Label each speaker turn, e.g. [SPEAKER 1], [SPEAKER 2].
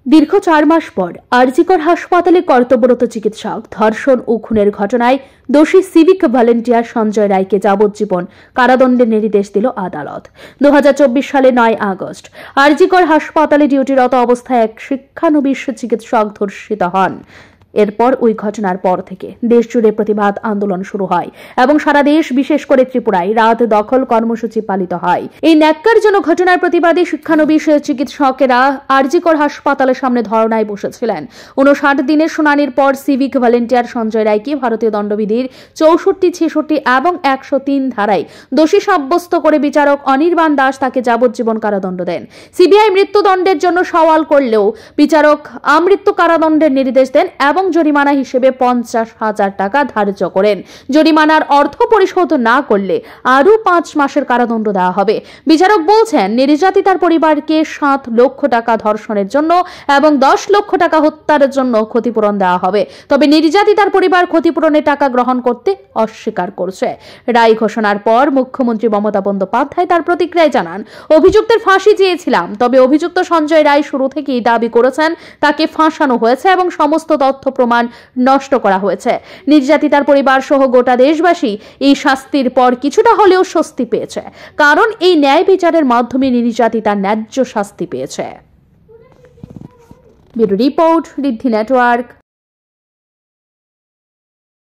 [SPEAKER 1] দীর্ঘ 4 মাস পর আরজিকর হাসপাতালে কর্তব্যরত চিকিৎসক ধর্ষণ ও খুনের ঘটনায় দোষী সিভিক ভলেন্টিয়ার সঞ্জয় রায়কে যাবজ্জীবন কারাদণ্ডের নির্দেশ দিল আদালত। 2024 সালের 9 আগস্ট আরজিকর হাসপাতালে ডিউটিরত অবস্থায় এক শিক্ষানবিশ চিকিৎসক ধর্ষিত হন। এরপর ওই ঘটনার পর থেকে দেশজুড়ে প্রতিবাদ আন্দোলন শুরু হয় এবং সারা দেশ বিশেষ করে ত্রিপুরায় রাত দখল কর্মসূচি পালিত হয়। এই ন্যাক্কারজনক ঘটনার প্রতিবাদে শিক্ষানবিশ চিকিৎসকেরা আরজিকর হাসপাতালের সামনে ধর্নায় বসেছিলেন। 59 দিনের শুনানির পর সিভিক ভলেন্টিয়ার সঞ্জয় রায়কে ভারতীয় দণ্ডবিধির 64, 66 এবং 103 ধারায় দোষী সাব্যস্ত করে বিচারক অনির্বাণ দাস তাকে যাবজ্জীবন কারাদণ্ড দেন। সিবিআই মৃত্যুদণ্ডের জন্য সওয়াল করলেও বিচারক আমৃত্যু কারাদণ্ডের নির্দেশ দেন এবং জরিমানা হিসেবে 50,000 টাকা ধার্য করেন। জরিমানার অর্থ পরিশোধ না করলে আরও 5 মাসের কারাদণ্ড দেওয়া হবে। বিচারক বলছেন, নির্যাতিতার পরিবারকে 7 লক্ষ টাকা ধর্ষণের জন্য এবং 10 লক্ষ টাকা হত্যার জন্য ক্ষতিপূরণ দেওয়া হবে। তবে নির্যাতিতার পরিবার ক্ষতিপূরণের টাকা গ্রহণ করতে অস্বীকার করছে। রায় ঘোষণার পর মুখ্যমন্ত্রী মমতা বন্দ্যোপাধ্যায় তার প্রতিক্রিয়ায় জানান, অভিযুক্তের ফাঁসি চেয়েছিলাম, তবে অভিযুক্ত সঞ্জয় রায় শুরু থেকেই দাবি করেছেন তাকে ফাঁসানো হয়েছে এবং সমস্ত তথ্য প্রমাণ নষ্ট করা হয়েছে। নির্যাতিতার পরিবার সহ গোটা দেশবাসী এই শাস্তির পর কিছুটা হলেও স্বস্তি পেয়েছে, কারণ এই ন্যায় বিচারের মাধ্যমে নির্যাতিতা ন্যায্য শাস্তি পেয়েছে। ব্যুরো রিপোর্ট, ঋদ্ধি নেটওয়ার্ক।